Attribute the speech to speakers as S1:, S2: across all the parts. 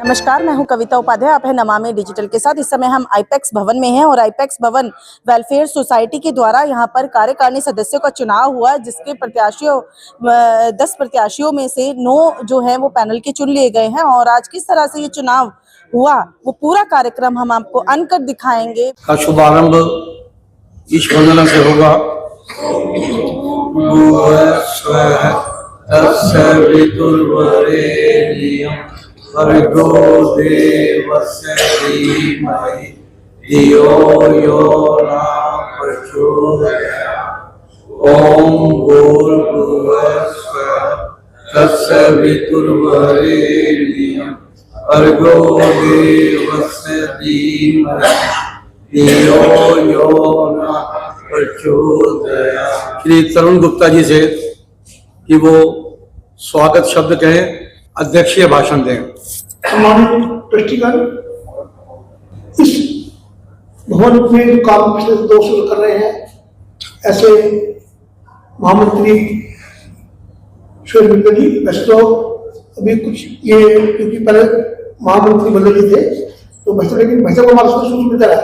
S1: नमस्कार, मैं हूं कविता उपाध्याय। आप है नमामि डिजिटल के साथ। इस समय हम आईपेक्स भवन में हैं और आईपेक्स भवन वेलफेयर सोसाइटी के द्वारा यहां पर कार्यकारिणी सदस्यों का चुनाव हुआ, जिसके प्रत्याशियों 10 प्रत्याशियों में से 9 जो है वो पैनल के चुन लिए गए हैं। और आज किस तरह से ये चुनाव हुआ वो पूरा कार्यक्रम हम आपको अनकर दिखाएंगे।
S2: का शुभारंभ इस वंदना से होगा। भर्गो देवस्य धीमहि धियो यो न प्रचोदयात्। ओम भूर्भुवः स्वः तत्सवितुर्वरेण्यं भर्गो देवस्य धीमहि धियो यो न प्रचोदयात्। श्री तरुण गुप्ता जी से कि वो स्वागत शब्द कहें, अध्यक्षीय भाषण दें।
S3: सम्मानित ट्रस्टीगण, इस भवन में जो काम पिछले 2 साल कर रहे हैं, ऐसे महामंत्री श्री मित्तल जी, वैसे तो अभी कुछ ये क्योंकि पहले महामंत्री बदल थे तो वैसे, लेकिन वैसे को हमारा सूच मिलता है।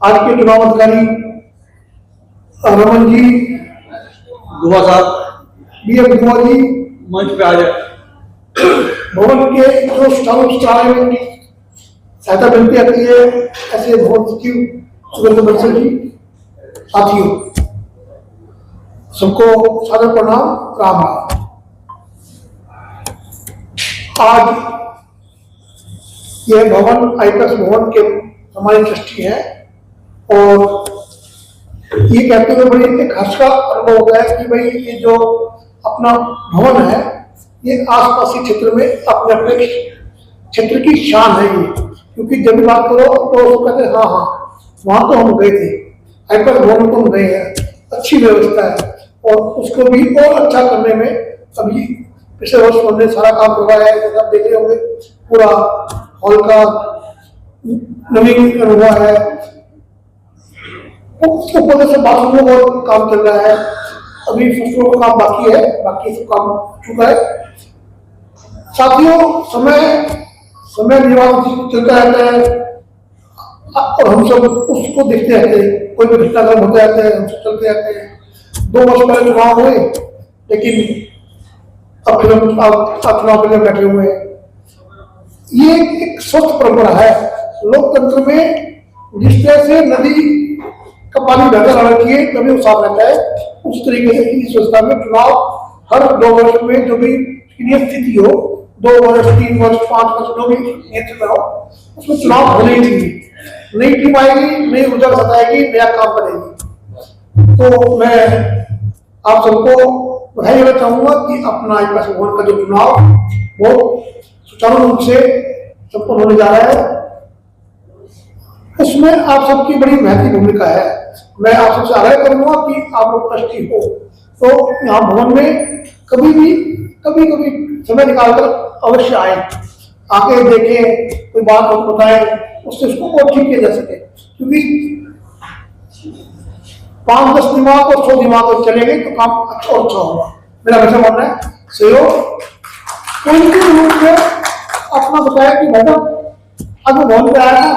S3: आज के चुनाव अधिकारी रमन जी,
S2: दुआ साहब,
S3: BM दुआ जी
S2: मंच पे आ जाए।
S3: भवन के जो सुचारू चलाने में सहायता मिलती आती है, ऐसे भवन सचिव सुरेंद्र बंसल जी, साथियों सबको सादर प्रणाम, राम राम। आज यह भवन आईपेक्स भवन के हमारे ट्रस्टी हैं और ये कहते हुए बड़ी एक हर्ष का अनुभव हो गया कि भाई ये जो अपना भवन है ये आसपास के क्षेत्र में अपने अपने क्षेत्र की शान है ये। क्योंकि जब भी बात करो तो कहते हैं हाँ वहां तो हम गए थे, आईपेक्स भवन तो हम गए हैं, अच्छी व्यवस्था है। और उसको भी और अच्छा करने में अभी पिछले वर्ष हमने सारा काम करवाया है। जैसे आप देख रहे होंगे पूरा हॉल का नवीनीकरण हुआ है, उसके ऊपर से बाथरूमों का काम चल रहा है। अभी फर्स्ट फ्लोर का काम बाकी है, बाकी सब काम चुका है। साथियों, समय निर्वाह चलता रहता है और हम सब उसको देखते रहते हैं। कोई भी घटनाक्रम होते रहते हैं, हम सब चलते रहते हैं। 2 वर्ष पहले चुनाव हुए, लेकिन अब फिर हम चुनाव के लिए बैठे हुए हैं। ये एक स्वस्थ परंपरा है लोकतंत्र में। जिस तरह से नदी का पानी बहता रहना चाहिए तभी वो साफ रहता है, उस तरीके से इस व्यवस्था में चुनाव हर 2 वर्ष में जो भी स्थिति हो, 2 वर्ष 3 वर्ष 5 वर्ष जो भी नेतृत्व हो, उसमें चुनाव होने ही चाहिए। नई टीम आएगी, नई ऊर्जा सताएगी, नया काम करेगी। तो मैं आप सबको बधाई देना चाहूंगा कि अपना आईपेक्स भवन का जो चुनाव वो सुचारू रूप से संपन्न होने जा रहा है। उसमें आप सबकी बड़ी महत्वपूर्ण भूमिका है। मैं आप सबसे आग्रह करूंगा कि आप लोग ट्रस्टी हो तो यहाँ भवन में कभी कभी समय निकालकर अवश्य आए, आके देखें, कोई बात हो बताएं, उससे उसको और ठीक किया जा सके। क्योंकि 5-10 दिमाग और 100 दिमाग चलेंगे तो काम अच्छा और अच्छा होगा। मेरा वैसा मानना है। सहयोग कोई भी रूप में अपना बताया कि मैडम आज मैं भवन पे आया था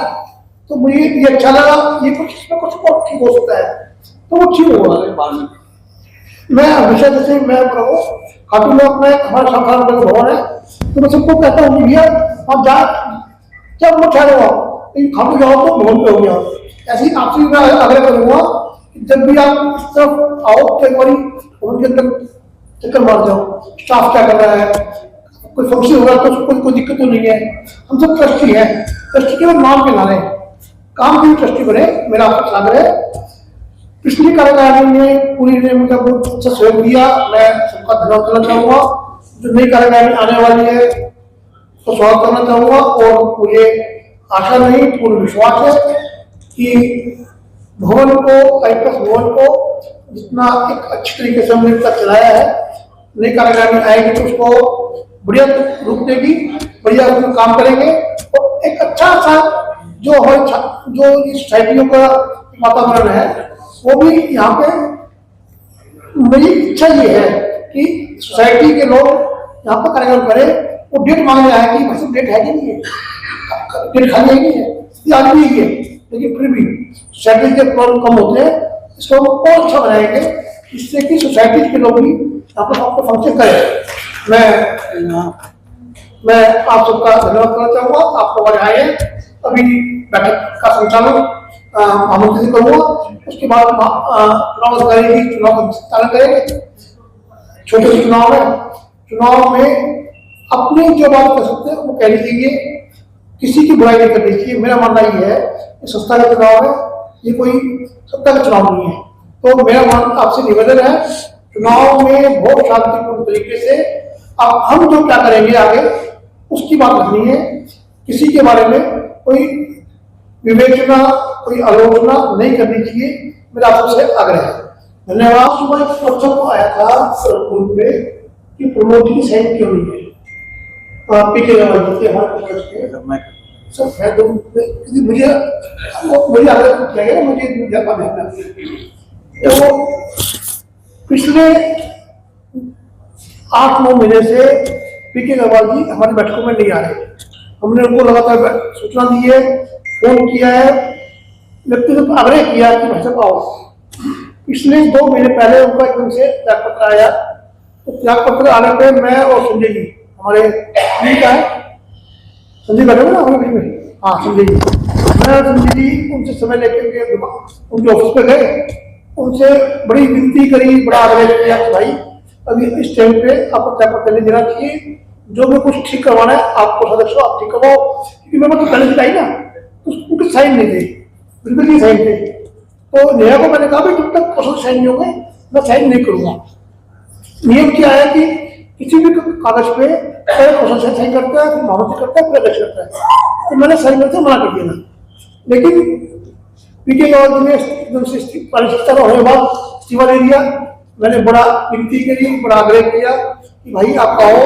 S3: तो मुझे ये अच्छा लगा, ये कुछ और ठीक हो सकता है तो वो ठीक होगा। मैं हमेशा जैसे मैं प्रभु खाटू में अपना हमारा शाखा भवन है तो मैं सबको कहता हूँ भैया आप जा जब मत ठहरो, आप खाटू जाओ तो भवन पे हो गया। ऐसे ही आपसे मैं आग्रह करूंगा कि जब भी आप इस तरफ आओ तो एक बार भवन के अंदर चक्कर मार जाओ, स्टाफ क्या कर रहा है, कोई फंक्शन हो रहा है तो कोई दिक्कत तो नहीं है। हम सब ट्रस्टी हैं, ट्रस्टी केवल नाम के ना रहे, काम की ट्रस्टी बने। मेरा आपका आग्रह है। पिछली कार्यकारिणी में पूरी ने मुझे बहुत अच्छा सहयोग दिया, मैं सबका धन्यवाद करना चाहूंगा। जो नई कार्यकारिणी आने वाली है तो स्वागत करना चाहूंगा और मुझे आशा नहीं पूर्ण विश्वास है कि भवन को, आईपेक्स भवन को जितना एक अच्छी तरीके से हमने चलाया है, नई कार्यकारिणी आएगी तो उसको बढ़िया रूप देगी, बढ़िया उसमें काम करेंगे और एक अच्छा सा जो सोसाइटियों का वातावरण है वो भी यहाँ पे। मेरी इच्छा ये है कि सोसाइटी के लोग यहाँ पर कार्यक्रम करें वो डेट मांगने आया कि भाई डेट है कि नहीं है, डेट खाली है नहीं है, आज भी है, लेकिन फिर भी सोसाइटी के प्रॉब्लम कम होते हैं, इसको हम और अच्छा बनाएंगे इससे कि सोसाइटी के लोग भी आपको फंक्शन करें। मैं आप सबका धन्यवाद करना चाहूँगा, आप लोग आए हैं। अभी बैठक का संचालन महामंत्री से करूँगा, उसके बाद चुनाव अधिकारी भी चुनाव का संचालन करेंगे। छोटे चुनाव है, चुनाव में अपनी जो बात कर सकते हैं वो कह लीजिए, किसी की बुराई नहीं करनी चाहिए। मेरा मानना ये है कि संस्था का चुनाव है, ये कोई सत्ता का चुनाव नहीं है। तो मेरा आपसे निवेदन है, चुनाव में बहुत शांतिपूर्ण तरीके से अब हम जो क्या करेंगे आगे उसकी बात रखनी है, किसी के बारे में कोई विवेचना, कोई आलोचना नहीं करनी चाहिए, मेरा आपसे आग्रह है। धन्यवाद। सुबह एक प्रश्न आया था ग्रुप पे कि प्रमोद की साइन क्यों नहीं है, पीके हमारे सर है तो मुझे आग्रह किया गया, मुझे ज्यादा मेहनत तो पिछले 8-9 महीने से पीके अग्रवाल जी हमारी बैठकों में नहीं आ रहे। हमने उनको लगातार सूचना दी है, फोन किया है, व्यक्तिगत आग्रह किया कि भाई साहब आओ। पिछले 2 महीने पहले उनका एकदम से त्याग पत्र आया, तो त्याग पत्र आने पर मैं और संजय जी हमारे का है, संजय बैठे ना हमारे बीच में, हाँ संजय जी, मैं और संजय जी उनसे समय लेकर उनके ऑफिस पे गए, उनसे बड़ी विनती करी, बड़ा आग्रह किया कि भाई अभी इस टाइम पे आपको त्याग पत्र नहीं देना चाहिए, जो भी कुछ ठीक करवाना है आपको सदस्य आप ठीक करवाओ, क्योंकि मैं तो पहले आई ना, तो उनके साइन नहीं थे, बिल्कुल नहीं साइन थे। तो नेहा को मैंने कहा भाई जब तक क्वेश्चन साइन नहीं होंगे मैं साइन नहीं करूंगा। नियम क्या है कि किसी भी कागज पे पहले क्वेश्चन साइन करता है, फिर महामंत्री करता है, फिर अध्यक्ष करता है, तो मैंने साइन करते मना कर दिया। लेकिन पीके अग्रवाल ने एकदम से शिक्षा का होने के बाद इस्तीफा दे दिया। मैंने बड़ा विनती करी, बड़ा आग्रह किया कि भाई आप आओ,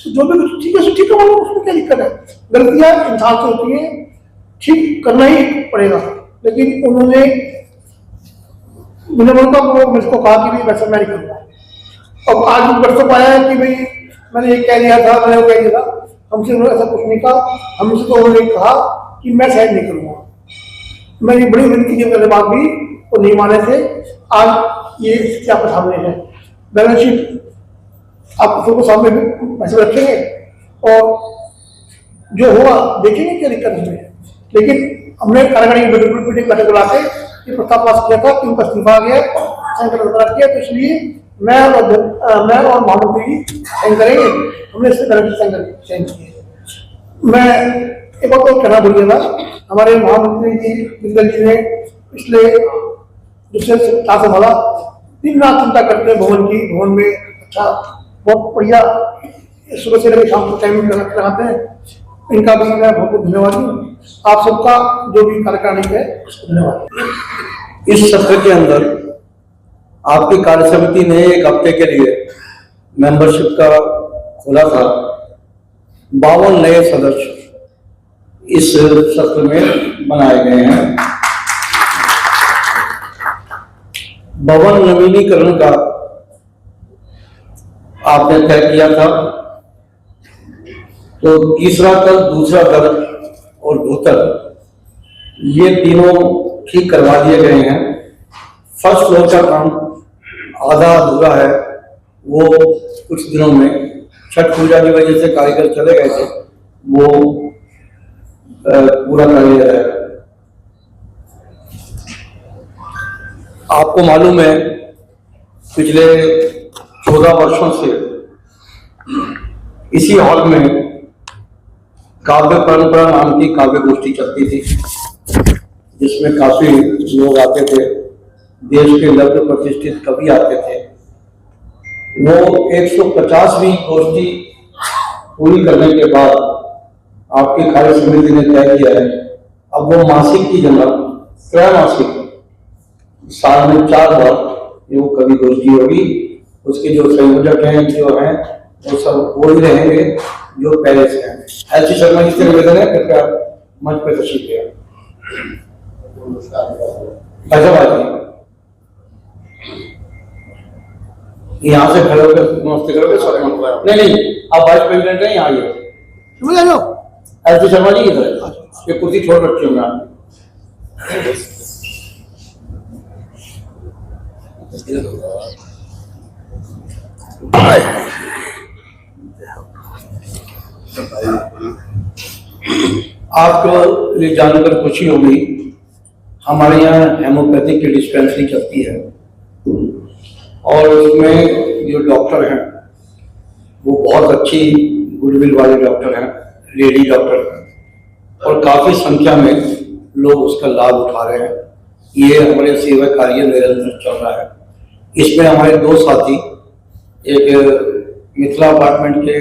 S3: जो भी कुछ ठीक है ठीक है, उसमें क्या दिक्कत है, गलतियां इंसान से होती है, ठीक करना ही पड़ेगा। लेकिन उन्होंने मुझको कहा कि भाई वैसा मैं नहीं करूँगा। अब आज वर्षों पाया है कि भाई मैंने ये कह दिया था, मैंने वो कह दिया था, हमसे उन्होंने ऐसा कुछ नहीं कहा, हमसे तो उन्होंने कहा कि मैं साइन नहीं करूँगा। मैंने बड़ी विनती करने के बाद भी वो नहीं माने थे। आज ये स्थिति आपके सामने है, बैलेंस शीट आप सबको सामने पैसे रखेंगे और जो होगा देखेंगे क्या दिक्कत है। लेकिन हमने कार्यकारिणी मीटिंग बैठक बुला के ये प्रस्ताव पास किया था कि उनका इस्तीफा आ गया, किया, तो इसलिए मैं और महामंत्री साइन करेंगे, हमने इससे साइन किए। मैं एक बात और कहना भूल गया था, हमारे महामंत्री जी बिंदल जी ने पिछले दूसरे 4 साल वाला दिन रात चिंता करते हैं भवन में अच्छा बहुत बढ़िया सुबह से लेकर शाम को टाइम लगाते हैं। इनका भी मैं बहुत बहुत धन्यवाद दूँ। आप सबका जो भी कार्यकारिणी है उसको धन्यवाद।
S2: इस सत्र के अंदर आपकी कार्य समिति ने 1 हफ्ते के लिए मेंबरशिप का खोला था। 52 नए सदस्य इस सत्र में बनाए गए हैं। भवन नवीनीकरण का आपने तय किया था, तो तीसरा तल, दूसरा तल और भूतल ये तीनों ठीक करवा दिए गए हैं। फर्स्ट फ्लोर का काम आधा अधूरा है, वो कुछ दिनों में छठ पूजा की वजह से कारीगर चले गए थे, वो पूरा कर लिया जाएगा। आपको मालूम है पिछले 14 वर्षों से इसी हॉल में काव्य परंपरा नाम की काव्य गोष्ठी चलती थी, जिसमें काफी लोग आते थे, देश के लब्ध प्रतिष्ठित कवि आते थे। वो 150वीं गोष्ठी पूरी करने के बाद आपकी कार्य समिति ने तय किया है अब वो मासिक की जगह त्रैमासिक साल में 4 बार ये वो कवि गोष्ठी होगी। उसके जो संयोजक हैं जो हैं वो सब वो ही रहेंगे जो पहले से हैं। ऐसी शर्मा जी से निवेदन है, कृपया मंच पर तशरीफ ले यहाँ से खड़े होकर नमस्ते करोगे। नहीं, आप वाइस प्रेसिडेंट हैं, यहाँ आइए।
S3: समझ रहे हो?
S2: एस शर्मा जी इधर ये कुर्सी छोड़ रखी हूँ मैं। आपको ये जानकर खुशी होगी, हमारे यहाँ हेमोपैथिक की डिस्पेंसरी चलती है और उसमें जो डॉक्टर हैं वो बहुत अच्छी गुडविल वाले डॉक्टर हैं, लेडी डॉक्टर हैं, और काफ़ी संख्या में लोग उसका लाभ उठा रहे हैं। ये हमारे सेवा कार्य निरंतर चल रहा है। इसमें हमारे दो साथी, एक मिथिला अपार्टमेंट के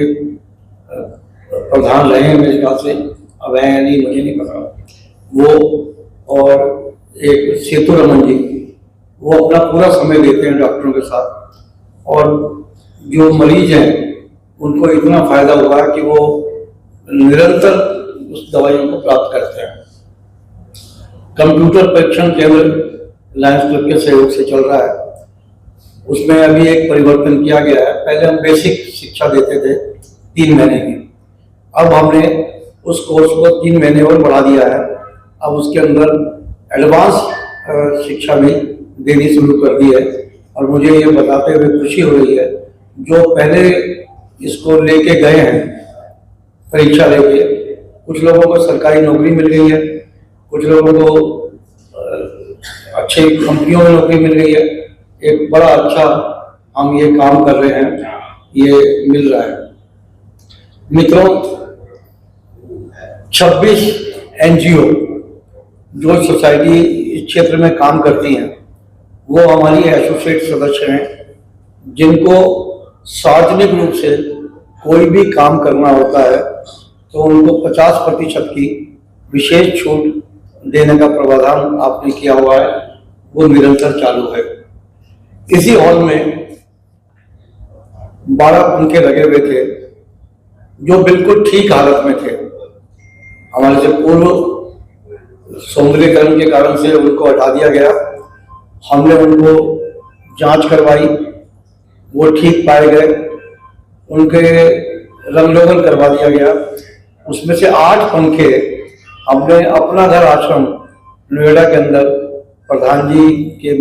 S2: प्रधान रहे हैं मेरे ख्याल से, अब है नहीं मुझे नहीं पता वो, और एक सेतु रमन जी, वो अपना पूरा समय देते हैं डॉक्टरों के साथ, और जो मरीज हैं उनको इतना फायदा हुआ है कि वो निरंतर उस दवाइयों को प्राप्त करते हैं। कंप्यूटर परीक्षण केंद्र लायंस क्लब के सहयोग से चल रहा है। उसमें अभी एक परिवर्तन किया गया है। पहले हम बेसिक शिक्षा देते थे 3 महीने की, अब हमने उस कोर्स को 3 महीने और बढ़ा दिया है। अब उसके अंदर एडवांस शिक्षा भी देनी शुरू कर दी है, और मुझे ये बताते हुए खुशी हो रही है, जो पहले इसको लेके गए हैं परीक्षा लेके, कुछ लोगों को सरकारी नौकरी मिल गई है, कुछ लोगों को अच्छी कंपनियों में नौकरी मिल गई है। एक बड़ा अच्छा हम ये काम कर रहे हैं, ये मिल रहा है। मित्रों, 26 एनजीओ जो सोसाइटी इस क्षेत्र में काम करती हैं, वो हमारी एसोसिएट सदस्य हैं, जिनको सार्वजनिक रूप से कोई भी काम करना होता है तो उनको 50% की विशेष छूट देने का प्रावधान आपने किया हुआ है, वो निरंतर चालू है। इसी हॉल में 12 पंखे लगे हुए थे जो बिल्कुल ठीक हालत में थे। हमारे से पूर्व सौंदर्यकरण के कारण से उनको हटा दिया गया। हमने उनको जांच करवाई, वो ठीक पाए गए, उनके रंग रोगन करवा दिया गया। उसमें से 8 पंखे हमने अपना घर आश्रम नोएडा के अंदर प्रधान जी के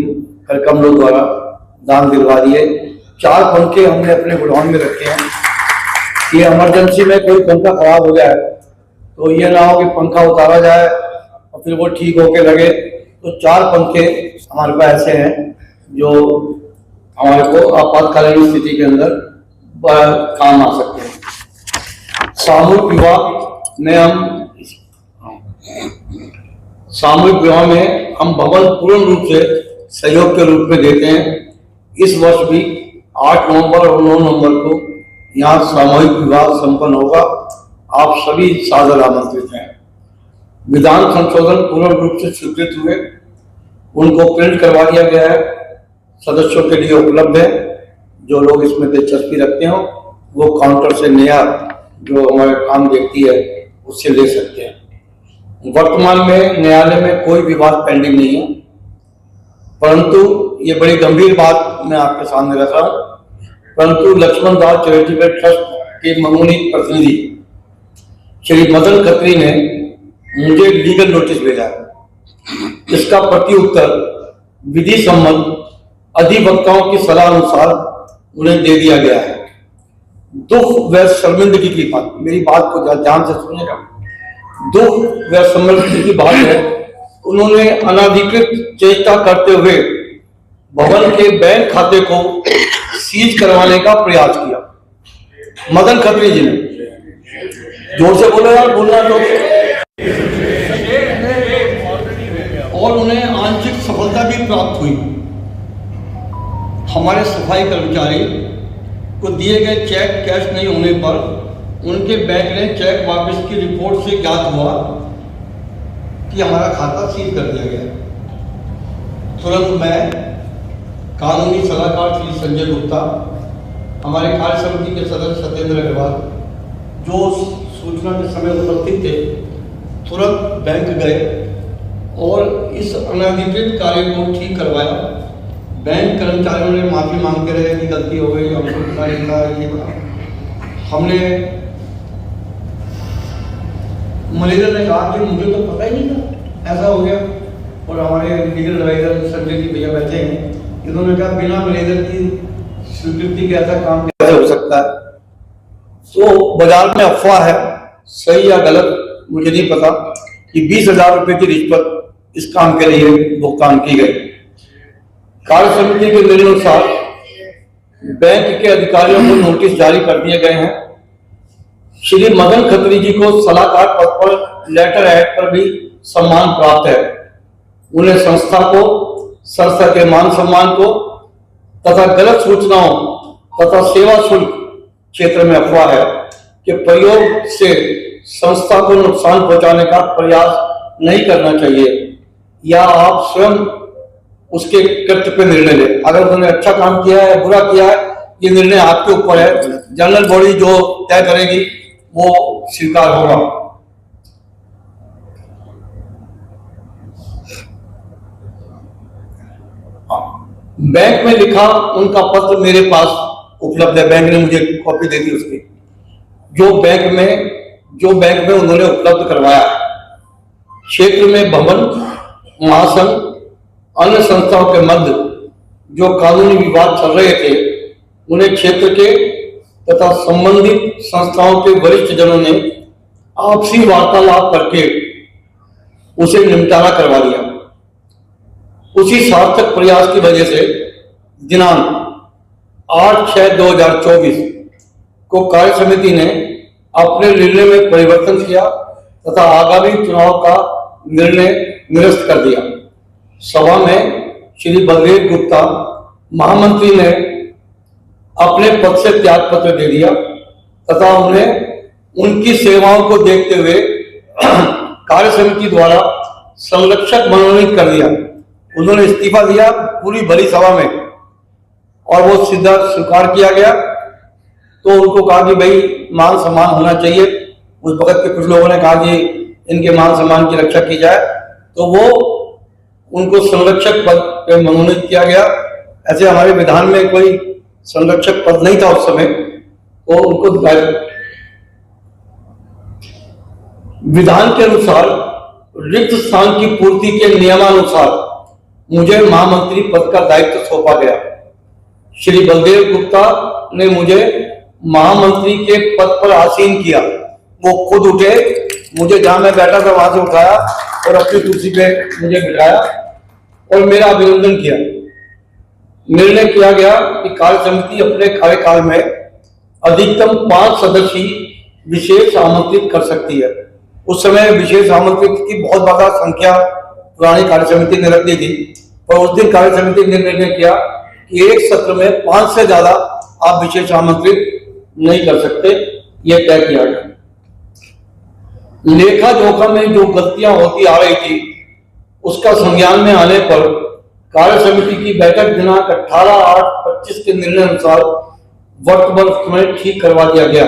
S2: करकमलों द्वारा दान दिलवा दिए। 4 पंखे हमने अपने गोडाउन में रखे हैं कि इमरजेंसी में कोई पंखा खराब हो जाए तो ये ना हो कि पंखा उतारा जाए और फिर वो ठीक होके लगे। तो 4 पंखे हमारे पास ऐसे हैं जो हमारे को आपातकालीन स्थिति के अंदर काम आ सकते हैं। सामूहिक विवाह में हम भवन पूर्ण रूप से सहयोग के रूप में देते हैं। इस वर्ष भी 8 नवंबर और 9 नवंबर को यहाँ सामूहिक विवाह संपन्न होगा। आप सभी सादर आमंत्रित हैं। विधान संशोधन पूर्ण रूप से स्वीकृत हुए, उनको प्रिंट करवा दिया गया है, सदस्यों के लिए उपलब्ध है। जो लोग इसमें दिलचस्पी रखते हो वो काउंटर से नया जो हमारे काम देखती है उससे ले सकते हैं। वर्तमान में न्यायालय में कोई विवाद पेंडिंग नहीं है, परंतु ये बड़ी गंभीर बात मैं आपके सामने रख रहा हूँ। परंतु लक्ष्मण दास चैरिटेबल ट्रस्ट के मनोनीत प्रतिनिधि श्री मदन खत्री ने मुझे लीगल नोटिस भेजा है। इसका प्रति उत्तर विधि सम्मत अधिवक्ताओं की सलाह अनुसार उन्हें दे दिया गया है। दुख व शर्मिंदगी की बात, मेरी बात को ध्यान से सुनिएगा। दुख व शर्मिंदगी की बात है, उन्होंने अनाधिकृत चेष्टा करते हुए भवन के बैंक खाते को सीज करवाने का प्रयास किया। मदन खत्री जी ने, जोर से बोलो यार, बोलना तो। और उन्हें आंशिक सफलता भी प्राप्त हुई। हमारे सफाई कर्मचारी को दिए गए चेक कैश नहीं होने पर उनके बैंक ने चेक वापस की रिपोर्ट से ज्ञात हुआ कि हमारा खाता सील कर दिया गया। तुरंत मैं कानूनी सलाहकार श्री संजय गुप्ता, हमारे कार्य समिति के सदस्य सत्येंद्र अग्रवाल, जो सूचना के समय उपस्थित थे, तुरंत बैंक गए और इस अनधिकृत कार्य को ठीक करवाया। बैंक कर्मचारियों ने माफी मांगते रहे कि गलती हो गई, हमको पता नहीं था। ये हमने मैनेजर ने कहा कि मुझे तो पता ही नहीं था ऐसा हो गया। और हमारे लीगल एडवाइजर संजय जी भैया बैठे हैं, इन्होंने कहा बिना मैनेजर की स्वीकृति के ऐसा काम कैसे हो सकता है। तो बाजार में अफवाह है, सही या गलत मुझे नहीं पता, कि 20,000 रुपए की रिश्वत इस काम के लिए भुगतान की गई। कार्य समिति के निर्देशानुसार बैंक के अधिकारियों को नोटिस जारी कर दिए गए हैं। श्री मदन खत्री जी को सलाहकार पद पर लेटर हेड पर भी सम्मान प्राप्त है। उन्हें संस्था को, संस्था के मान सम्मान को तथा गलत सूचनाओं तथा सेवा शुल्क क्षेत्र में अफवाह है कि प्रयोग से संस्था को नुकसान पहुंचाने का प्रयास नहीं करना चाहिए, या आप स्वयं उसके कृत्य पे निर्णय ले। अगर उन्होंने अच्छा काम किया है, बुरा किया है, ये निर्णय आपके ऊपर है। जनरल बॉडी जो तय करेगी वो स्वीकार होगा। बैंक में लिखा उनका पत्र मेरे पास उपलब्ध है, बैंक ने मुझे कॉपी दे दी उसकी, जो बैंक में उन्होंने उपलब्ध करवाया। क्षेत्र में भवन, महासंघ, अन्य संस्थाओं के मध्य जो कानूनी विवाद चल रहे थे, उन्हें क्षेत्र के तथा संबंधित संस्थाओं के वरिष्ठ जनों ने आपसी वार्तालाप करके उसे निपटारा करवा दिया। उसी सार्थक प्रयास की वजह से दिनांक 8/6/2024 को कार्य समिति ने अपने निर्णय में परिवर्तन किया तथा आगामी चुनाव का निर्णय निरस्त कर दिया। सभा में श्री बलदेव गुप्ता महामंत्री ने अपने पद से त्याग पत्र दे दिया तथा उन्हें उनकी सेवाओं को देखते हुए कार्य समिति द्वारा संरक्षक मनोनीत कर दिया। उन्होंने इस्तीफा दिया पूरी भरी सभा में और वो सीधा स्वीकार किया गया। तो उनको कहा कि भाई मान सम्मान होना चाहिए। उस वक्त के कुछ लोगों ने कहा कि इनके मान सम्मान की रक्षा की जाए, तो वो उनको संरक्षक पद पे मनोनीत किया गया। ऐसे हमारे विधान में कोई संरक्षक पद नहीं था उस समय, तो उनको विधान के अनुसार रिक्त स्थान की पूर्ति के नियमानुसार मुझे महामंत्री पद का दायित्व सौंपा गया। श्री बलदेव गुप्ता ने मुझे महामंत्री के पद पर आसीन किया। वो खुद उठे, मुझे जहां मैं बैठा था वहां से उठाया और अपनी कुर्सी पे मुझे बिठाया और मेरा अभिनंदन किया। निर्णय किया गया कि कार्य समिति अपने कार्यकाल में अधिकतम 5 सदस्यीय विशेष आमंत्रित कर सकती है। उस समय विशेष आमंत्रित की बहुत ज्यादा संख्या पुरानी कार्य समिति ने रख दी थी, और उस दिन कार्य समिति ने निर्णय किया कि एक सत्र में 5 से ज्यादा आप विशेष आमंत्रित नहीं कर सकते, यह तय किया गया। लेखा जोखा में जो गलतियां होती आ रही थी, उसका संज्ञान में आने पर कार्य समिति की बैठक दिनांक 18/8/25 के निर्णय अनुसार वर्तमान में ठीक करवा दिया गया।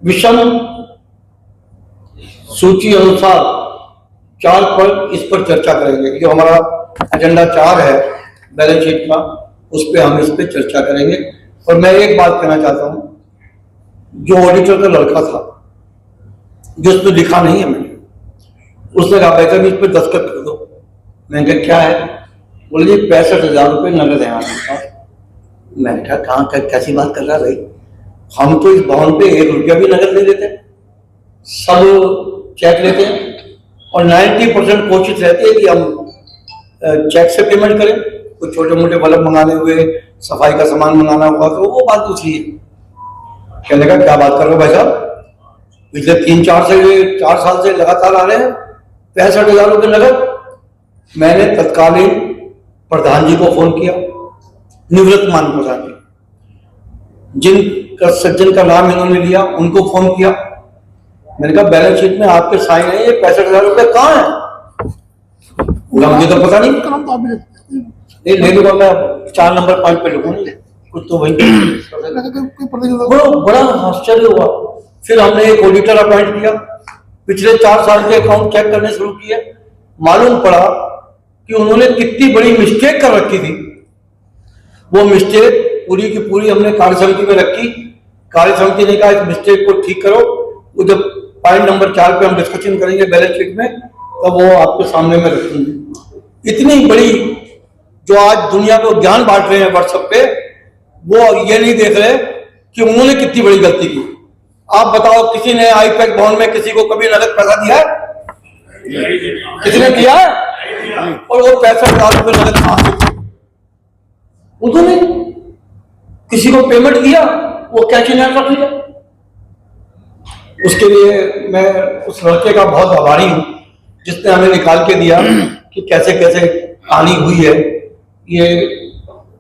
S2: विषम सूची अनुसार 4 पर इस पर चर्चा करेंगे। जो हमारा एजेंडा 4 है बैलेंस शीट का, उस पर हम इस पर चर्चा करेंगे। और मैं एक बात कहना चाहता हूं, जो ऑडिटर का लड़का था, जो उसमें लिखा नहीं है, मैंने उसने कहा बेहतर इस पर दस्तखत कर दो। मैंने कहा क्या है? बोले जी 65,000 रुपये नगद है आपके पास। मैंने कहा कहाँ कैसी बात कर रहा है भाई, हम तो इस भवन पे 1 रुपया भी नगद नहीं देते, सब चेक लेते हैं। और 90% कोशिश रहती है कि हम चेक से पेमेंट करें। कुछ छोटे मोटे बल्ब मंगाने हुए, सफाई का सामान मंगाना हुआ तो वो बात दूसरी है। कहने का क्या बात कर रहे हो भाई साहब, पिछले 3-4 साल से लगातार आ रहे हैं 65,000 रुपये नगद। मैंने तत्कालीन प्रधान जी को फोन किया, निवृत्त मान प्रधान जी, सज्जन का नाम इन्होंने लिया, उनको फोन किया। मैंने कहा बैलेंस शीट में आपके साइन है, ये 65,000 रुपये कहाँ है? मुझे तो पता नहीं। ले लूंगा मैं, 4 नंबर 5 पे लिखूंगा कुछ तो वही। बड़ा आश्चर्य हुआ। फिर हमने एक ऑडिटर अपॉइंट किया, पिछले 4 साल के अकाउंट चेक करने शुरू किए। मालूम पड़ा कि उन्होंने कितनी बड़ी मिस्टेक कर रखी थी। वो मिस्टेक पूरी की पूरी हमने कार्य समिति में रखी कार्य समिति ने कहा इस मिस्टेक को ठीक करो, वो जब पॉइंट नंबर 4 पे हम डिस्कशन करेंगे बैलेंस शीट में, तब वो आपके सामने में रखेंगे। इतनी बड़ी जो आज दुनिया को ज्ञान बांट रहे हैं व्हाट्सएप पे, वो ये नहीं देख रहे कि उन्होंने कितनी बड़ी गलती की। आप बताओ, किसी ने आईपैक्स भवन में किसी को कभी नगद पैसा दिया है? किसने दिया है? और वो 65,000 रुपये नगद कहां से? उन्होंने किसी को पेमेंट किया, वो कैश इन हैंड रख लिया। उसके लिए मैं उस लड़के का बहुत आभारी हूं जिसने हमें निकाल के दिया कि कैसे कैसे कहानी हुई है। ये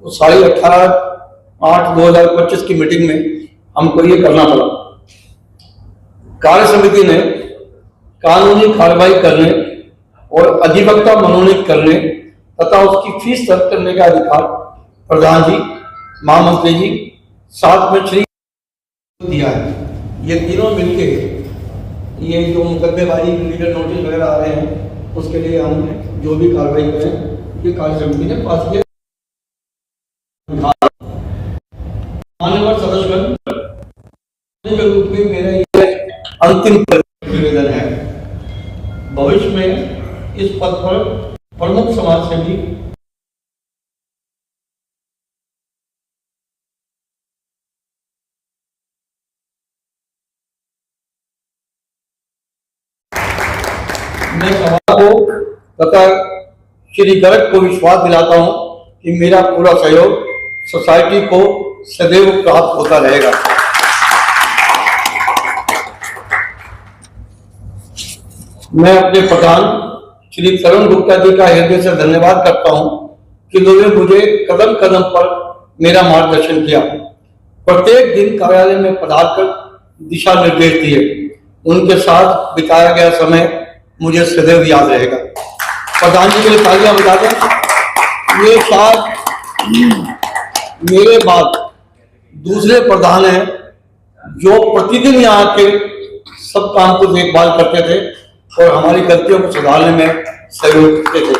S2: 18/8/2025 की मीटिंग में हमको ये करना पड़ा। कार्य समिति ने कानूनी कार्रवाई करने और अधिवक्ता मनोनीत करने तथा उसकी फीस रद्द करने का अधिकार प्रधान जी, महामंत्री जी, साथ में श्री दिया है। ये तीनों मिलके ये जो मुकदमेबाजी लीगल नोटिस वगैरह आ रहे हैं, उसके लिए हम जो भी कार्रवाई करें ये कार्य समिति ने पास किया। माननीय सदस्यगण के रूप में मेरा ये अंतिम निवेदन है। भविष्य में इस पद पर प्रमुख समाज सेवी मैं सभा को तथा श्री गर्ग को विश्वास दिलाता हूं कि मेरा पूरा सहयोग सोसाइटी को सदैव प्राप्त होता रहेगा। मैं अपने प्रधान श्री तरुण गुप्ता जी का हृदय से धन्यवाद करता हूं कि उन्होंने मुझे कदम कदम पर मेरा मार्गदर्शन किया, प्रत्येक दिन कार्यालय में पधारकर दिशा निर्देश दिए। उनके साथ बिताया गया समय मुझे सदैव याद रहेगा। प्रधान जी के लिए तालियां बजा दें। ये साथ मेरे बाद दूसरे प्रधान हैं जो प्रतिदिन यहाँ के सब काम को देखभाल करते थे और हमारी गलतियों को सुधारने में सहयोग करते थे।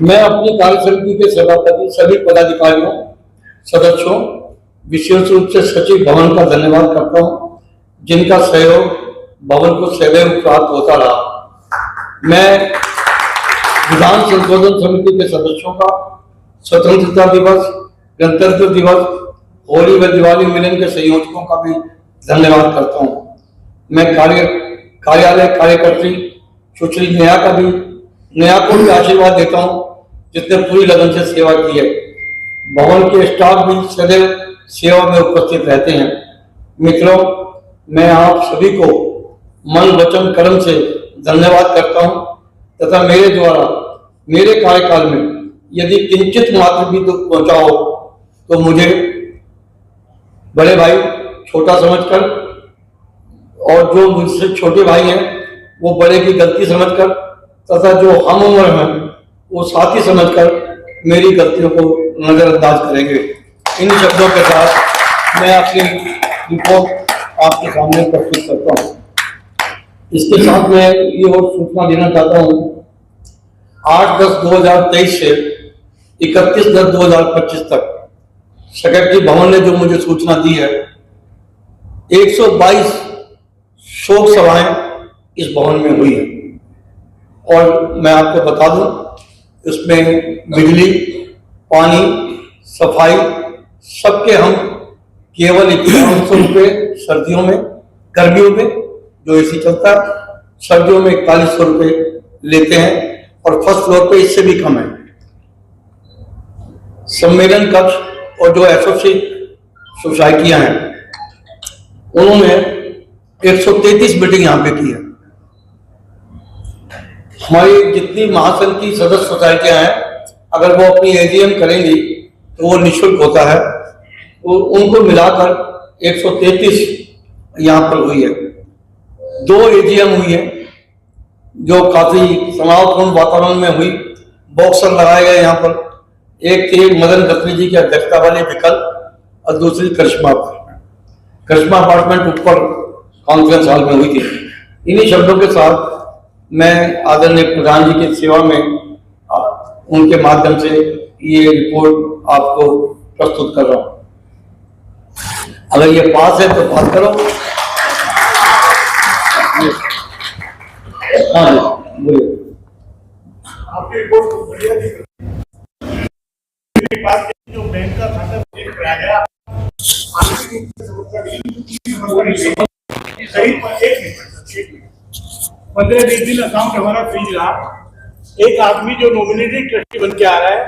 S2: मैं अपनी कार्य समिति के सभापति सभी पदाधिकारियों, सदस्यों, विशेष रूप से सचिव भवन का धन्यवाद करता हूं जिनका सहयोग भवन को सदैव प्राप्त होता रहा। मैं विधान संशोधन समिति के सदस्यों का स्वतंत्रता दिवस, गणतंत्र दिवस, होली व दिवाली मिलन के संयोजकों का भी धन्यवाद करता हूं। मैं कार्यालय कार्यकर्त्री सुश्री नेहा को भी आशीर्वाद देता हूं जिसने पूरी लगन से सेवा की है। भवन के स्टाफ भी सदैव सेवा में उपस्थित रहते हैं। मित्रों, मैं आप सभी को मन वचन कर्म से धन्यवाद करता हूं तथा मेरे द्वारा मेरे कार्यकाल में यदि किंचित मात्र भी दुख पहुंचा हो तो मुझे बड़े भाई छोटा समझकर और जो मुझसे छोटे भाई हैं वो बड़े की गलती समझकर तथा जो हम उम्र हैं वो साथी समझकर मेरी गलतियों को नजरअंदाज करेंगे। इन शब्दों के साथ मैं अपनी रिपोर्ट आपके सामने प्रस्तुत करता हूँ। इसके साथ मैं ये और सूचना देना चाहता हूँ, 8/10/2023 से 31/10/2025 तक सेक्रेटरी भवन ने जो मुझे सूचना दी है, 122 शोक सभाएं इस भवन में हुई है। और मैं आपको बता दूं, इसमें बिजली, पानी, सफाई सबके हम केवल 5100 रुपये सर्दियों में, गर्मियों में जो एसी चलता है, सर्दियों में 4100 रुपये लेते हैं और फर्स्ट फ्लोर पे इससे भी कम है। सम्मेलन कक्ष और जो एसोसिएट सोसाइटियां हैं उन्होंने 133 मीटिंग यहाँ पे की है। हमारी जितनी महासंघ की सदस्य सोसाइटियां हैं, अगर वो अपनी एजीएम करेंगी तो वो निःशुल्क होता है, तो उनको मिलाकर 133 यहाँ पर हुई है। 2 एजीएम हुई है जो काफी तनावपूर्ण वातावरण में हुई, बॉक्सर लगाए गए यहाँ पर। एक थी मदन खत्री जी की अध्यक्षता वाली विकल्प और दूसरी करिश्मा अपार्टमेंट ऊपर कॉन्फ्रेंस हॉल में हुई थी। इन्हीं शब्दों के साथ मैं आदरणीय प्रधान जी की सेवा में उनके माध्यम से ये रिपोर्ट आपको प्रस्तुत कर रहा हूँ। अगर ये पास है तो पास करो। हाँ जी बोलिए।
S3: आपकी रिपोर्ट को बढ़िया दिख जो बैंक का खाता चेक कराया गया सही 15-20 दिन अकाउंट हमारा फ्रीज रहा। एक आदमी जो नॉमिनेटेड ट्रस्टी बन के आ रहा है,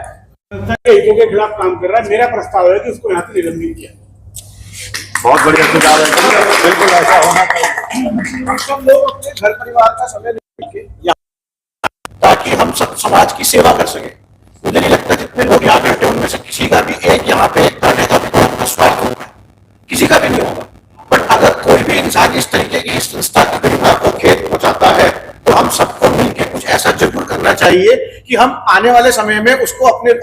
S3: संस्था के हितों के खिलाफ काम कर रहा है, मेरा प्रस्ताव है कि उसको यहाँ से निलंबित किया।
S4: बहुत बढ़िया सुझाव है, बिल्कुल ऐसा होना चाहिए।
S3: सब लोग अपने घर परिवार का समय लेके ताकि हम सब समाज की सेवा कर सके। मुझे नहीं लगता जितने लोग यहाँ बैठे उनमें से किसी का भी एक यहाँ पे करने का स्वार्थ होगा, किसी का भी नहीं होगा। बट अगर कोई भी इंसान इस तरीके की संस्था की गरिमा को खेत पहुंचाता है तो हम सबको मिलकर कुछ ऐसा जरूर करना चाहिए कि हम आने वाले समय में उसको अपने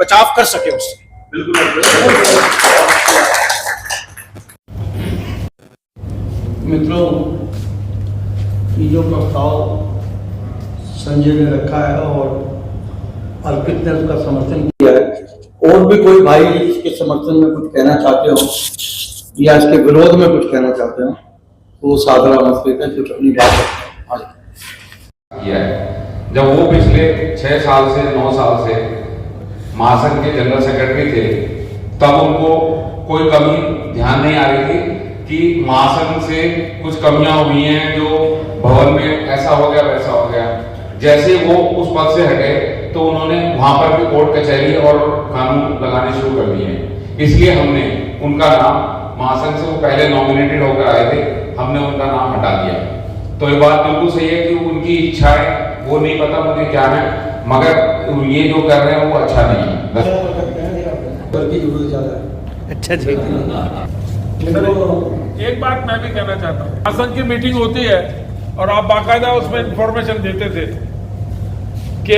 S3: बचाव कर सके उससे।
S2: मित्रों, ये जो प्रस्ताव संजय ने रखा है और अर्पित ने उसका समर्थन किया है, और भी कोई भाई इसके समर्थन में कुछ कहना चाहते हो या इसके विरोध में कुछ कहना चाहते हो तो वो सादरा मस्ती का जो अपनी बात
S5: किया है। जब वो पिछले 6 साल से 9 साल से महासंघ के जनरल सेक्रेटरी थे, तब उनको कोई कमी ध्यान नहीं आ रही थी कि महासंघ से कुछ कमियां हुई हैं, जो भवन में ऐसा हो गया वैसा हो गया। जैसे वो उस पद से हटे तो उन्होंने वहां पर भी कोर्ट कचहरी और कानून लगाने शुरू कर दिए। इसलिए हमने उनका नाम, महासंघ से वो पहले नॉमिनेटेड होकर आए थे, हमने उनका नाम हटा दिया। तो ये बात बिल्कुल सही है कि उनकी इच्छा है, वो नहीं पता मुझे क्या है, मगर ये जो कर रहे हैं वो अच्छा नहीं है।
S3: अच्छा जी,
S6: एक बात मैं भी कहना चाहता हूँ, शासन की मीटिंग होती है और आप बाकायदा उसमें इंफॉर्मेशन देते थे कि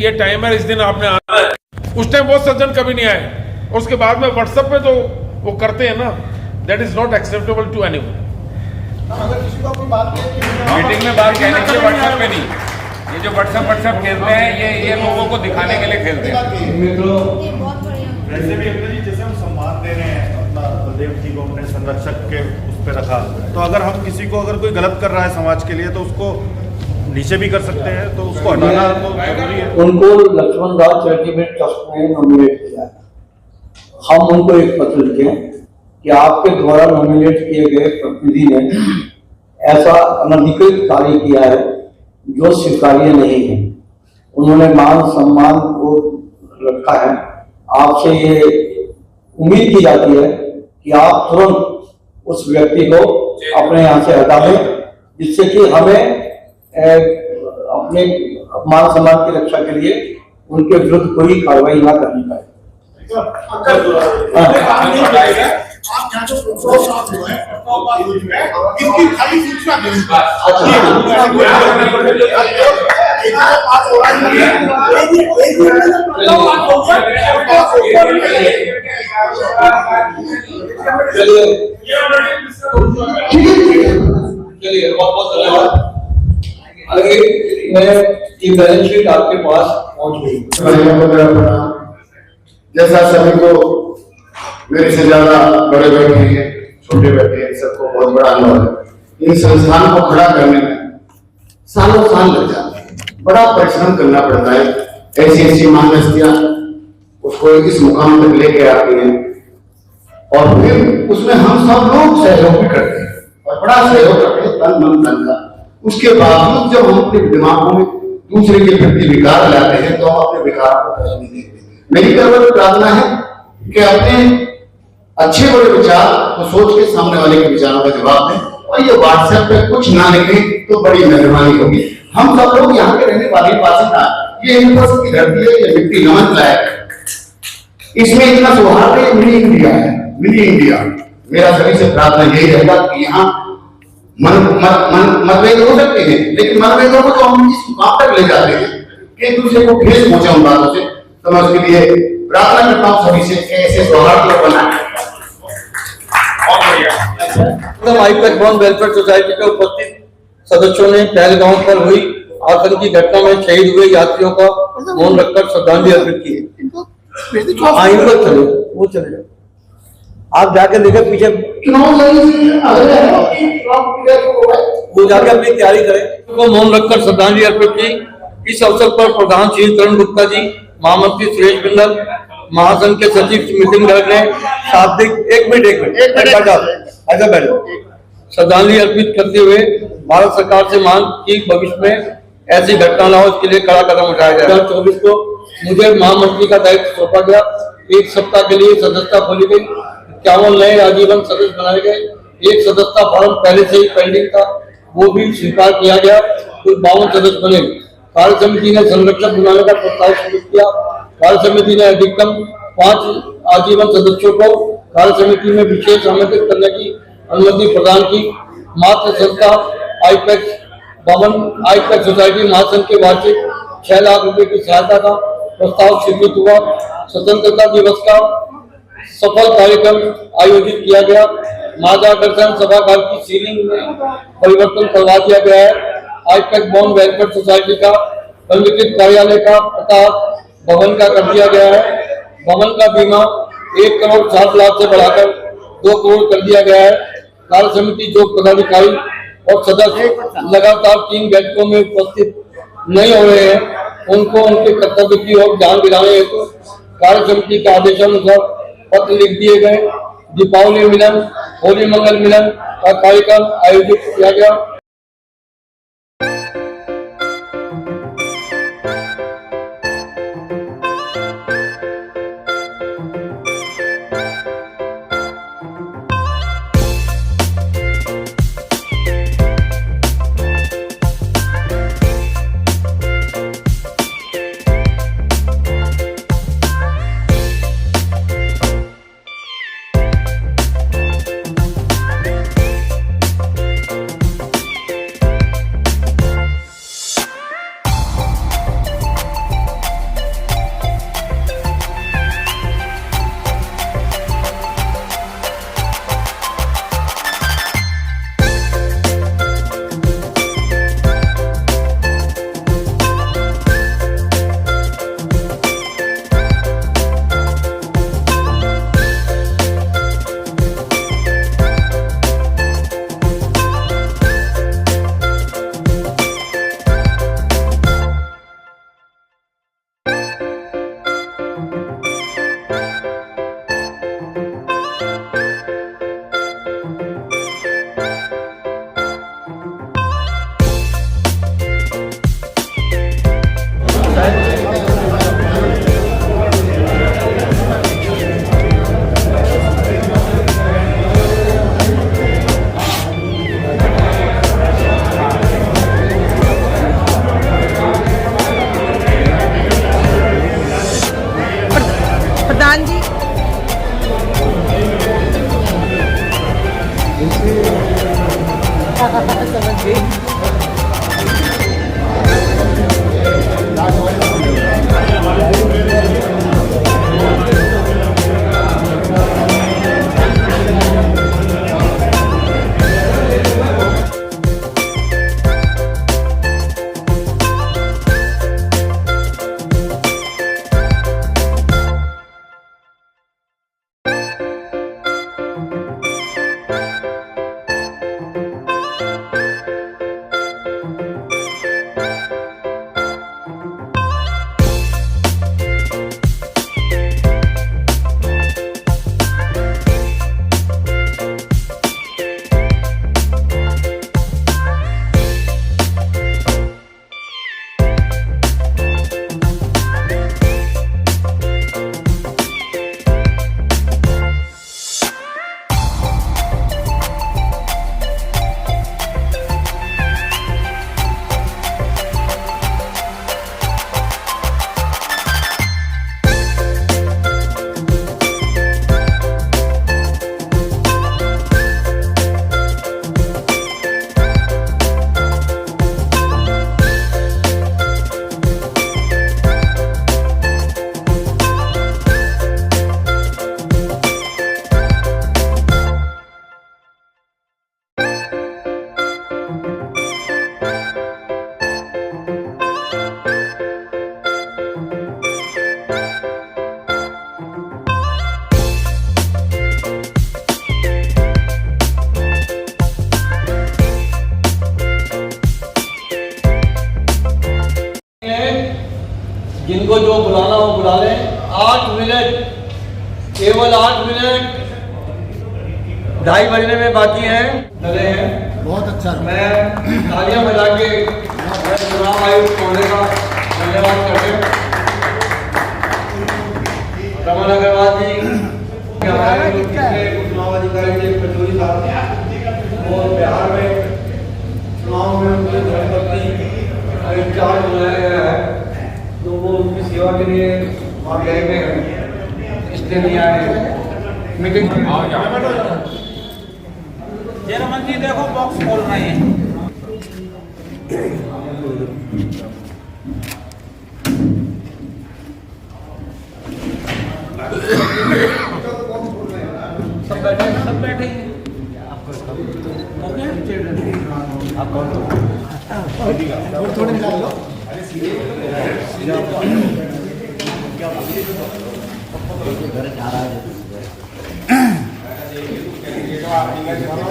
S6: ये टाइमर इस दिन आपने आना है। उस टाइम वो सज्जन कभी नहीं आए, उसके बाद में व्हाट्सएप पे जो वो करते हैं ना, that is not acceptable to anyone.
S3: अगर किसी को अपनी बात
S6: मीटिंग में बात कहने की व्हाट्सएप पे नहीं, ये जो व्हाट्सएप खेलते हैं ये लोगों को दिखाने के लिए खेलते हैं।
S2: मित्रों,
S4: वैसे भी अंकल जी जैसे हम सम्मान दे रहे हैं अपना बलदेव जी को अपने संरक्षक के उस पर रखा, तो अगर हम किसी को अगर कोई गलत कर रहा है समाज के लिए तो उसको नीचे भी कर सकते हैं, तो उसको हटाना तो जरूरी है।
S2: उनको लक्ष्मण दास चैरिटेबल ट्रस्ट में नॉमिनेट किया है। हम उनको एक पत्र लिखे कि आपके द्वारा नॉमिनेट किए गए प्रतिनिधि ने ऐसा अनधिकृत कार्य किया है जो स्वीकार्य नहीं है। उन्होंने मान सम्मान को रखा है। आपसे ये उम्मीद की जाती है कि आप तुरंत उस व्यक्ति को अपने यहाँ से हटा दें, जिससे कि हमें अपने मान सम्मान की रक्षा के लिए उनके विरुद्ध कोई कार्रवाई ना करनी पाए।
S3: आप यहाँ जो प्रोत्साहन हुआ है, इसकी खाली सूचना दें।
S2: चलिए बहुत बहुत धन्यवाद। आगे मैं ये बैलेंस शीट आपके पास पहुंच गई।
S7: जैसा सभी को मेरे से ज्यादा बड़े बैठे हैं, छोटे बैठे हैं, सबको बहुत बड़ा अनुभव है। इन संस्थान को खड़ा करने में सालों साल लग जाते हैं, बड़ा परिश्रम करना पड़ता है। ऐसी ऐसी महानस्तियां उसको इस मुकाम तक लेके आती हैं और फिर उसमें हम सब लोग सहयोग भी करते हैं और बड़ा सहयोग करते हैं, तन मन धन का। उसके बावजूद जब हम अपने दिमागों में दूसरे के प्रति विकार लाते हैं तो हम अपने विकार को कहीं नहीं देखते। मेरी केवल प्रार्थना है कि अपने अच्छे बड़े विचार को सोच के सामने वाले के विचारों का जवाब दें, और ये व्हाट्सएप पे कुछ ना लिखें तो बड़ी मेहरबानी होगी। हम सब लोग यहाँ के रहने वाले बासिंदा, ये हिंदुस्तान की धरती है, ये मिट्टी नमन लायक, इसमें इतना सौहार्द है, मिनी इंडिया है, मिनी इंडिया। मेरा सभी से प्रार्थना यही रहेगा कि यहाँ मतभेद हो सकते हैं, लेकिन मतभेदों को तो हम इस मुकाम तक ले जाते हैं कि एक दूसरे को ठेस पहुंचे उन बातों से। तो मैं उसके लिए प्रार्थना करता हूँ सभी से कि ऐसे सौहार्द को बनाए।
S2: आईपैक्स भवन वेलफेयर सोसाइटी के उपस्थित सदस्यों ने पहलगांव पर हुई आतंकी घटना में शहीद हुए यात्रियों का मौन रखकर श्रद्धांजलि अर्पित की। वो चले आप जाके देखें पीछे,
S3: चुनाव लड़ने से अगले है कि चुनाव क्लियर हो गए,
S2: वो जाके अपनी तैयारी करें।
S8: को मौन रखकर श्रद्धांजलि अर्पित की। इस अवसर पर प्रधान श्री तरुण गुप्ता जी, महामंत्री सुरेश बिंदल, महासंघ के सचिव नितिन गर्ग ने शाब्दिक
S2: एक मिनट ऐसा बैठो।
S8: श्रद्धांजलि अर्पित करते हुए भारत सरकार से मांग की भविष्य में ऐसी घटना न हो, इसके लिए कड़ा कदम उठाया जाए। 2024 को मुझे महामंत्री का दायित्व सौंपा गया। एक सप्ताह के लिए सदस्यता खोली गई, 51 नए आजीवन सदस्य बनाए गए। एक सदस्यता फॉर्म पहले से ही पेंडिंग था, वो भी स्वीकार किया गया। कुल 52 सदस्य बने। कार्य समिति ने संरक्षक बनाने का प्रस्ताव स्वीकृत किया। कार्य समिति ने अधिकतम 5 आजीवन सदस्यों को कार्य समिति में विशेष आमंत्रित करने की अनुमति प्रदान की। मात्र संस्था आईपैक्स भवन आईपैक्स सोसाइटी महासंघ के वार्षिक 6 लाख रुपए की सहायता का प्रस्ताव स्वीकृत हुआ। स्वतंत्रता दिवस का सफल कार्यक्रम आयोजित किया गया। माध्याकर्षण सभागार की सीलिंग में परिवर्तन करवा दिया गया है। आईपैक्स बॉन्ड वेलफेयर सोसाइटी का पंजीकृत कार्यालय का पता भवन का कर दिया गया है। भवन का बीमा 1 करोड़ 7 लाख से बढ़ाकर 2 करोड़ कर दिया गया है। कार्य समिति जो पदाधिकारी और सदस्य लगातार 3 बैठकों में उपस्थित नहीं हो रहे हैं, उनको उनके कर्तव्य की ओर ध्यान दिलाने हेतु कार्य समिति के आदेशानुसार पत्र लिख दिए गए। दीपावली मिलन, होली मंगल मिलन का कार्यक्रम आयोजित किया गया।
S1: प्रधान जी समझ गई।
S8: 8 मिनट, केवल 8 मिनट 2:30 बजने में बाकी हैं, डरे हैं।
S3: बहुत अच्छा।
S8: मैं तालियां बजा के चुनाव आयुक्त महोदय का धन्यवाद करते रमन अग्रवाल जी, हमारे चुनाव अधिकारी जी कचौरी साहब, और बिहार में चुनाव में उनकी धर्मपत्नी इंचार्ज बनाया गया है, तो वो उनकी सेवा के लिए वहाँ गए हुए हैं, इसलिए नहीं आए मीटिंग।
S9: जयरमन जी देखो बॉक्स खोल रहे हैं। सब बैठे
S3: थोड़ी निकाल लो।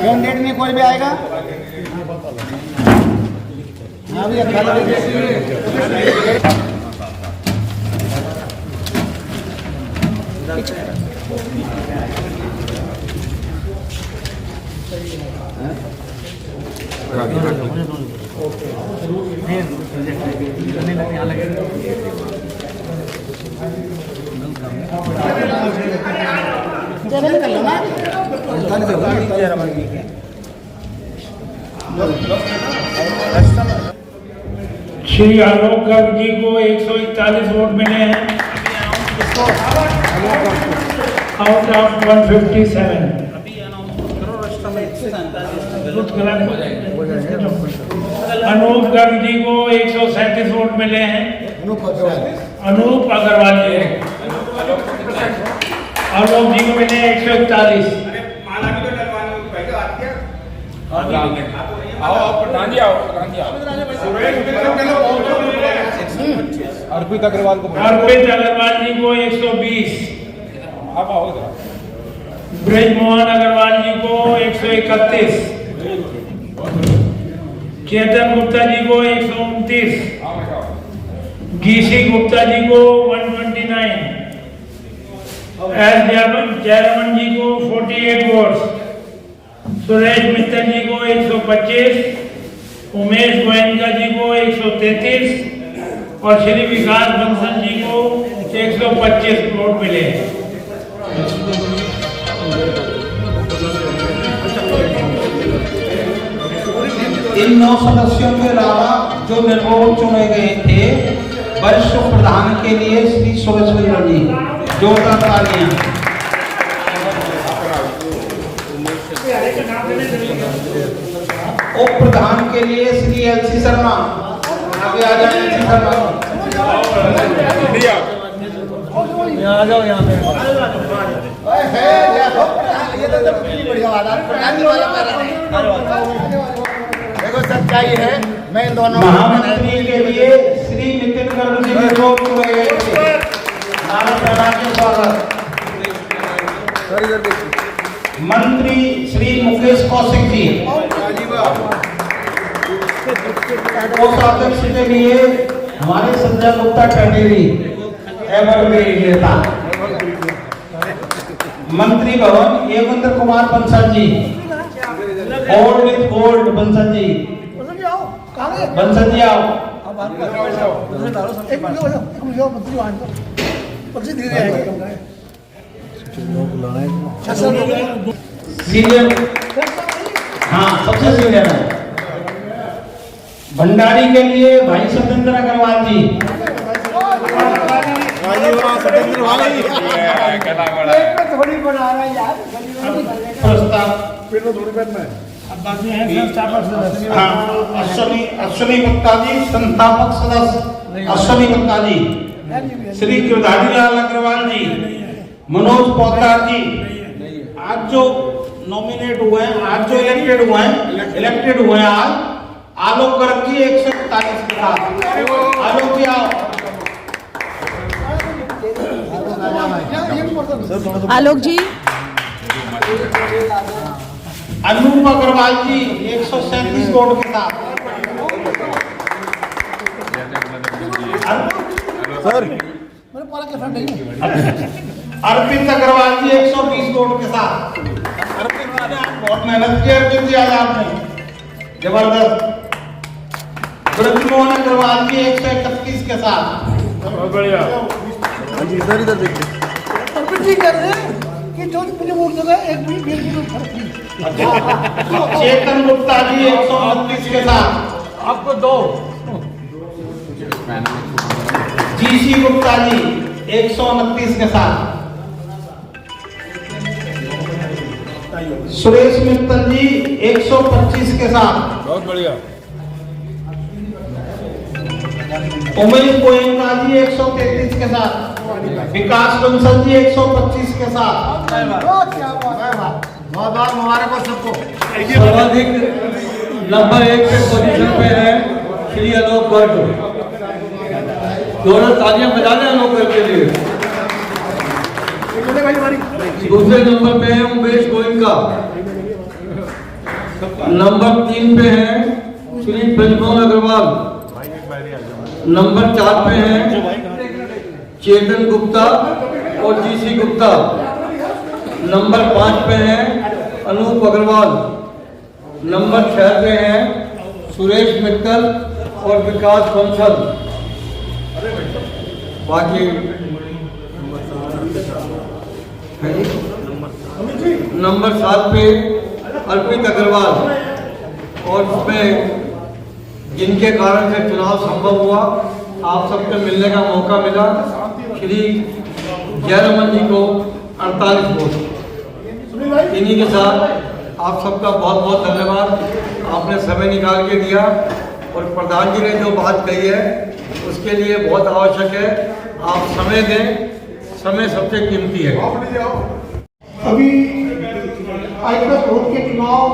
S3: कैंडिडेट में कोई भी आएगा? हाँ भैया खाना
S10: श्री आलोक गर्ग जी को 141 वोट मिले हैं आउट ऑफ 157। अनूप गर्ग जी को 137 वोट मिले हैं। अनूप अग्रवाल जी, आलोक जी को मिले 141।
S4: अर्पित अग्रवाल को
S10: अर्पित अग्रवाल जी को 120। ब्रजमोहन अग्रवाल जी को 131। चेतन गुप्ता जी को 129। गीसी गुप्ता जी को 129। एस जयरमन जी को 48 वोट्स। सुरेश मित्तल जी को 125। उमेश गोयनका जी को 133 और श्री विकास बंसल जी को 125 वोट मिले।
S9: इन 9 सदस्यों के अलावा जो निर्विरोध चुने गए थे, वरिष्ठ प्रधान के लिए श्री सुरेश मित्तल जी, जोरदार तालियां। उप प्रधान के लिए श्री एलसी शर्मा, आगे आ जाए एलसी शर्मा।
S8: आ जाओ यहाँ पे।
S3: देखो सच्चाई है, मैं इन दोनों
S9: महामंत्री के लिए श्री नितिन गर्ग जी निर्विरोध चुने गए थे। मंत्री श्री मुकेश कौशिक जी, कोषाध्यक्ष के लिए हमारे संजय गुप्ता टंडेरी, एवरग्रीन नेता। मंत्री भवन येवेंद्र Kumar Bansal ji, gold with gold Bansal ji, Bansal ji आओ। सीनियर, हाँ सबसे सीनियर है। भंडारी के लिए भाई सत्येंद्र अग्रवाल जी, अश्विनी गुप्ता जी संस्थापक सदस्य, अश्विनी गुप्ता जी, श्री गिरधारी लाल अग्रवाल जी, मनोज पोद्दार जी। आज जो नॉमिनेट हुए हैं, आज जो इलेक्टेड हुए हैं आज आलोक गर्ग जी 141 के साथ। आलोक जी आओ।
S1: आलोक जी,
S9: अनूप अग्रवाल जी 137 वोट के साथ।
S3: सर तुम्हारा कैसा नहीं
S9: अर्पित अग्रवाल जी 120 वोट के साथ। अर्पित जी ने आज बहुत मेहनत की। अर्पित जी आज आपने जबरदस्त। ब्रजमोहन अग्रवाल जी 131 के साथ।
S6: बहुत बढ़िया।
S3: अर्पित जी कह रहे हैं कि जो मुझे वोट देगा एक भी बिल्कुल फर्क नहीं।
S9: चेतन गुप्ता जी 129 के साथ।
S6: आपको दो।
S9: जीसी गुप्ता जी 129 के साथ। सुरेश मित्तल जी 125 के साथ।
S6: बहुत बढ़िया।
S9: उमेश गोयनका जी 133 के साथ। विकास बंसल जी 125 के साथ।
S3: बहुत बहुत मुबारक हो सबको।
S8: सर्वाधिक नंबर 1 पे पोजीशन पे है श्री अलोक गर्ग। दोनों तालियां बजा दें अलोक गर्ग के लिए। दूसरे नंबर पे है उमेश गोयनका। नंबर 3 पे है श्री ब्रजमोहन अग्रवाल। नंबर 4 पे है चेतन गुप्ता और जीसी गुप्ता। नंबर 5 पे है अनूप अग्रवाल। नंबर 6 पे है सुरेश मित्तल और विकास बंसल। बाकी नंबर 7 पे अर्पित अग्रवाल। और उसमें जिनके कारण से चुनाव संभव हुआ, आप सबसे मिलने का मौका मिला, श्री जयरमन जी को 48 वोट। इन्हीं के साथ आप सबका बहुत बहुत धन्यवाद। आपने समय निकाल के दिया और प्रधान जी ने जो बात कही है उसके लिए बहुत आवश्यक है आप समय दें। समय सबसे कीमती है।
S3: अभी आईपीएस भवन के चुनाव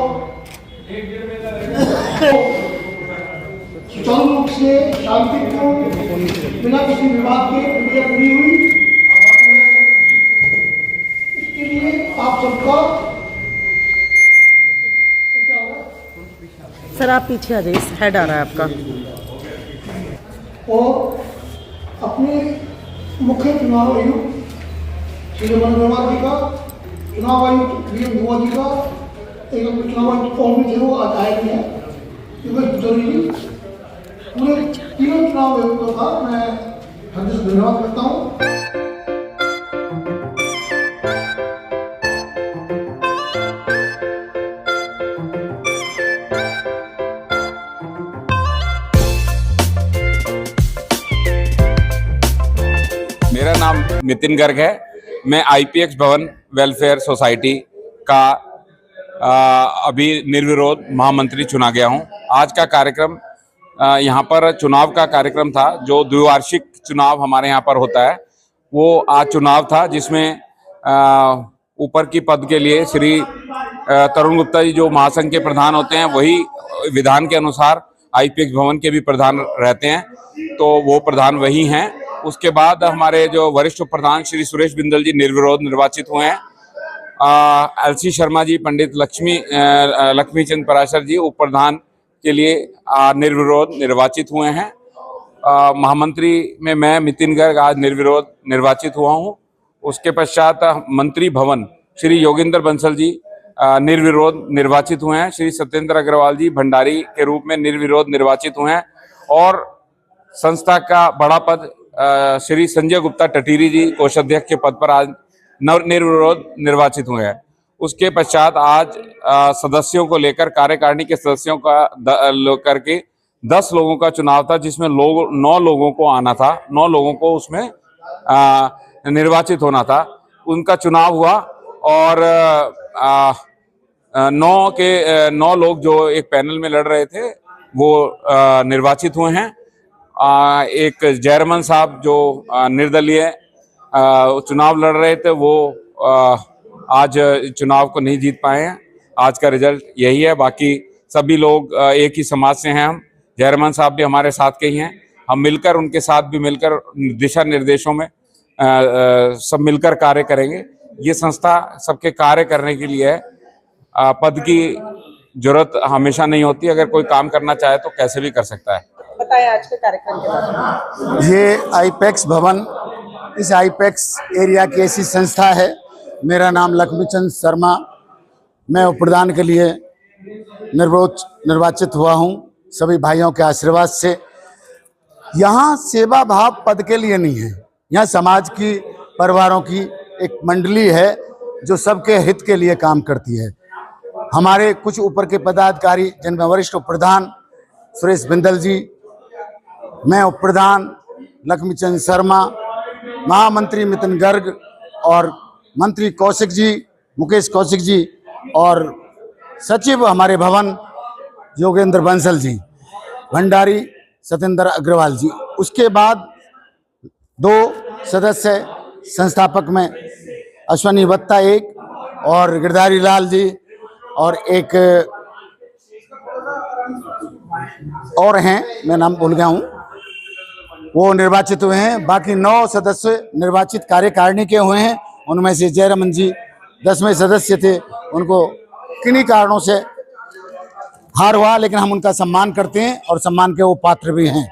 S3: सुचारू रूप से शांतिपूर्ण बिना किसी विवाद के प्रक्रिया पूरी हुई। इसके लिए आप सबका क्या होगा
S1: सर आप पीछे आ जाइए, हेड आ रहा है आपका।
S3: और अपने मुख्य चुनाव आयुक्त श्री रमन अग्रवाल जी का, चुनाव आयुक्त वीएम धुआ जी का, एक अपने चुनाव आयुक्त और भी थे वो आज आए नहीं है क्योंकि जरूरी पूरे तीनों चुनाव आयुक्तों का मैं हृदय से धन्यवाद करता हूँ।
S5: मेरा नाम नितिन गर्ग है। मैं आईपीएक्स भवन वेलफेयर सोसाइटी का अभी निर्विरोध महामंत्री चुना गया हूं। आज का कार्यक्रम यहाँ पर चुनाव का कार्यक्रम था। जो द्विवार्षिक चुनाव हमारे यहाँ पर होता है वो आज चुनाव था, जिसमें ऊपर की पद के लिए श्री तरुण गुप्ता जी जो महासंघ के प्रधान होते हैं वही विधान के अनुसार आईपीएक्स भवन के भी प्रधान रहते हैं, तो वो प्रधान वही हैं। उसके बाद हमारे जो वरिष्ठ प्रधान श्री सुरेश बिंदल जी निर्विरोध निर्वाचित हुए हैं। एलसी शर्मा जी, पंडित लक्ष्मीचंद पराशर जी उप प्रधान के लिए निर्विरोध निर्वाचित हुए हैं। महामंत्री में मैं नितिन गर्ग आज निर्विरोध निर्वाचित हुआ हूं। उसके पश्चात मंत्री भवन श्री योगेंद्र बंसल जी निर्विरोध निर्वाचित हुए हैं। श्री सत्येंद्र अग्रवाल जी भंडारी के रूप में निर्विरोध निर्वाचित हुए हैं। और संस्था का बड़ा पद श्री संजय गुप्ता टटीरी जी कोषाध्यक्ष के पद पर आज निर्विरोध निर्वाचित हुए हैं। उसके पश्चात आज सदस्यों को लेकर कार्यकारिणी के सदस्यों का करके 10 लोगों का चुनाव था, जिसमें 9 लोगों को आना था, 9 लोगों को उसमें निर्वाचित होना था। उनका चुनाव हुआ और 9 लोग जो एक पैनल में लड़ रहे थे वो निर्वाचित हुए हैं। एक जयरमन साहब जो निर्दलीय चुनाव लड़ रहे थे वो आज चुनाव को नहीं जीत पाए हैं। आज का रिजल्ट यही है। बाकी सभी लोग एक ही समाज से हैं। हम जयरमन साहब भी हमारे साथ के ही हैं। हम मिलकर उनके साथ भी मिलकर दिशा निर्देशों में सब मिलकर कार्य करेंगे। ये संस्था सबके कार्य करने के लिए है। पद की जरूरत हमेशा नहीं होती। अगर कोई काम करना चाहे तो कैसे भी कर सकता है।
S1: बताएं आज के कार्यक्रम के बारे में।
S11: ये आईपैक्स भवन इस आईपैक्स एरिया की ऐसी संस्था है। मेरा नाम लक्ष्मीचंद शर्मा, मैं उप प्रधान के लिए निर्वाचित हुआ हूं सभी भाइयों के आशीर्वाद से। यहाँ सेवा भाव पद के लिए नहीं है, यहाँ समाज की, परिवारों की एक मंडली है जो सबके हित के लिए काम करती है। हमारे कुछ ऊपर के पदाधिकारी, जिनमें वरिष्ठ उप प्रधान सुरेश बिंदल जी, मैं उप प्रधान लक्ष्मीचंद शर्मा, महामंत्री नितिन गर्ग और मंत्री कौशिक जी, मुकेश कौशिक जी, और सचिव हमारे भवन योगेंद्र बंसल जी, भंडारी सत्येंद्र अग्रवाल जी। उसके बाद 2 सदस्य संस्थापक में अश्वनी वत्ता एक और गिरधारी लाल जी, और एक और हैं, मैं नाम भूल गया हूँ, वो निर्वाचित हुए हैं। बाकी 9 सदस्य निर्वाचित कार्यकारिणी के हुए हैं। उनमें से जयरमन जी 10वें सदस्य थे, उनको किन्हीं कारणों से हार हुआ, लेकिन हम उनका सम्मान करते हैं और सम्मान के वो पात्र भी हैं।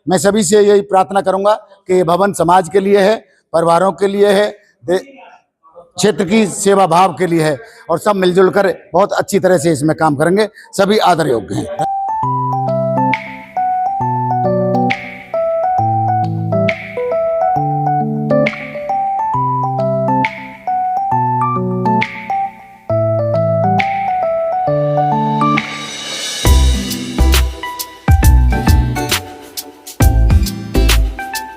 S11: मैं सभी से यही प्रार्थना करूंगा कि ये भवन समाज के लिए है, परिवारों के लिए है, क्षेत्र की सेवा भाव के लिए है, और सब मिलजुल कर बहुत अच्छी तरह से इसमें काम करेंगे। सभी आदर योग्य हैं।